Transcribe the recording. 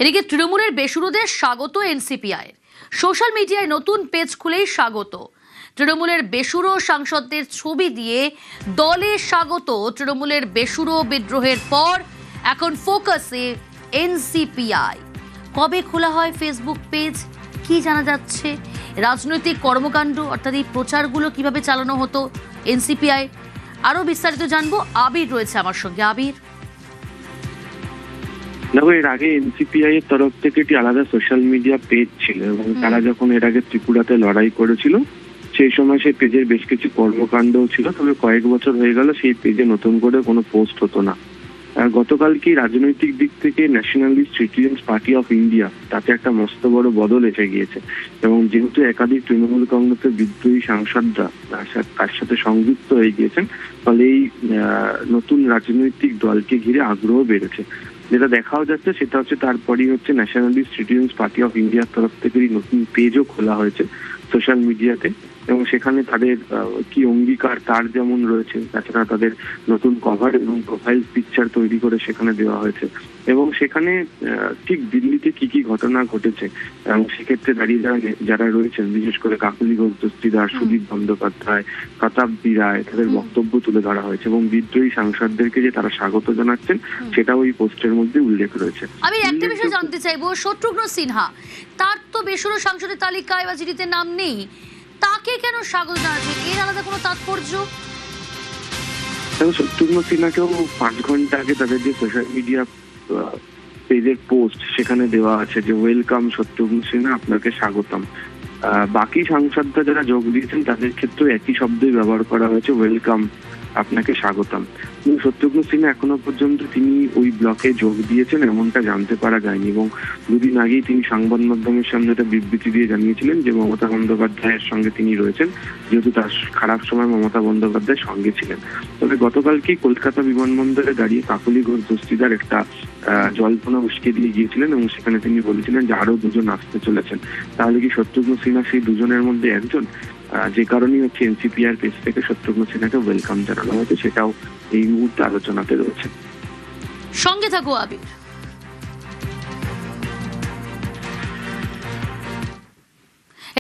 এদিকে তৃণমূলের বেসুরোদের স্বাগত এনসিপিআই সোশ্যাল মিডিয়ায় নতুন পেজ খুলেই স্বাগত। তৃণমূলের বেসুরো সাংসদদের ছবি দিয়ে দলে স্বাগত। তৃণমূলের বেসুরো বিদ্রোহের পর এখন ফোকাসে এনসিপিআই। কবে খোলা হয় ফেসবুক পেজ, কি জানা যাচ্ছে? রাজনৈতিক কর্মকাণ্ড অর্থাৎ এই প্রচারগুলো কিভাবে চালানো হতো এনসিপিআই, আরো বিস্তারিত জানবো। আবির রয়েছে আমার সঙ্গে। আবির, দেখো, এর আগে এনসিপিআই এর তরফ থেকে একটি আলাদা সোশ্যাল মিডিয়া পেজ ছিল এবং তারা যখন এর আগে ত্রিপুরাতে লড়াই করেছিল সেই সময় সেই পেজের বেশ কিছু কর্মকাণ্ডও ছিল। তবে কয়েক বছর হয়ে গেল সেই পেজে নতুন করে কোনো পোস্ট হতো না। গতকাল কি রাজনৈতিক দিক থেকে nationalist citizens party of India তাতে একটা মস্ত বড় বদল এসে গিয়েছে এবং যেহেতু একাধিক তৃণমূল কংগ্রেসের বিদ্রোহী সাংসদরা তার সাথে সংযুক্ত হয়ে গিয়েছেন, ফলে এই নতুন রাজনৈতিক দলকে ঘিরে আগ্রহ বেড়েছে। যেটা দেখাও যাচ্ছে সেটা হচ্ছে তারপরই হচ্ছে ন্যাশনালিস্ট সিটিজেন্স পার্টি অফ ইন্ডিয়ার তরফ থেকে নতুন পেজও খোলা হয়েছে সোশ্যাল মিডিয়াতে এবং সেখানে তাদের কি অঙ্গীকার তার যেমন রয়েছে, তাছাড়া তাদের নতুন কভার এবং প্রোফাইল পিকচার তৈরি করে সেখানে দেওয়া হয়েছে এবং সেখানে ঠিক দিল্লিতে কি কি ঘটনা ঘটেছে এবং সেক্ষেত্রে দাঁড়িয়ে যারা রয়েছেন, বিশেষ করে কাকলি ঘোষ দস্তিদার, সুদীপ বন্দ্যোপাধ্যায়, শতাব্দী রায়, তাদের বক্তব্য তুলে ধরা হয়েছে এবং বিদ্রোহী সাংসদদেরকে যে তারা স্বাগত জানাচ্ছেন সেটাও এই পোস্টের মধ্যে উল্লেখ রয়েছে। আমি একটা বিষয় জানতে চাইবো, শত্রুঘ্ন সিনহা, তার তো বেসুরো সাংসদের তালিকায় বা জিডিতে নাম নেই, তাকে কেন স্বাগত জানাচ্ছে? এর আলাদা কোনো তাৎপর্য? শত্রুঘ্ন সিনহাকেও 5 ঘন্টা আগে তাদের যে সোশ্যাল মিডিয়া পেজের পোস্ট সেখানে দেওয়া আছে যে ওয়েলকাম শত্রুঘ্ন সিনহা, আপনাকে স্বাগতম। বাকি সাংসদরা যারা যোগ দিয়েছেন তাদের ক্ষেত্রে একই শব্দই ব্যবহার করা হয়েছে, ওয়েলকাম, আপনাকে স্বাগতম। কিন্তু শত্রুঘ্ন সিনহা এখনো পর্যন্ত তিনি ওই ব্লকে যোগ দিয়েছেন এমনটা জানতে পারা যায়নি এবং দুদিন আগেই তিনি সংবাদ মাধ্যমের সামনে একটা বিবৃতি দিয়ে জানিয়েছিলেন যে মমতা বন্দ্যোপাধ্যায়ের সঙ্গে তিনি রয়েছেন, যেহেতু তার খারাপ সময় মমতা বন্দ্যোপাধ্যায় সঙ্গে ছিলেন। তবে গতকালকেই কলকাতা বিমানবন্দরে দাঁড়িয়ে কাকলি ঘোষ দস্তিদার একটা জল্পনা উস্কে দিয়ে গিয়েছিলেন এবং সেখানে তিনি বলেছিলেন যে আরো 2 জন আসতে চলেছেন। তাহলে কি শত্রুঘ্ন সিনহা সেই 2 জনের মধ্যে একজন? যে কারণেই হচ্ছে এনসিপিআর পেজ থেকে শত্রুঘ্ন সিনহাকে ওয়েলকাম জানানো হয়েছে, সেটাও এই মুহূর্তে আলোচনাতে রয়েছে। সঙ্গে থাকো আবির।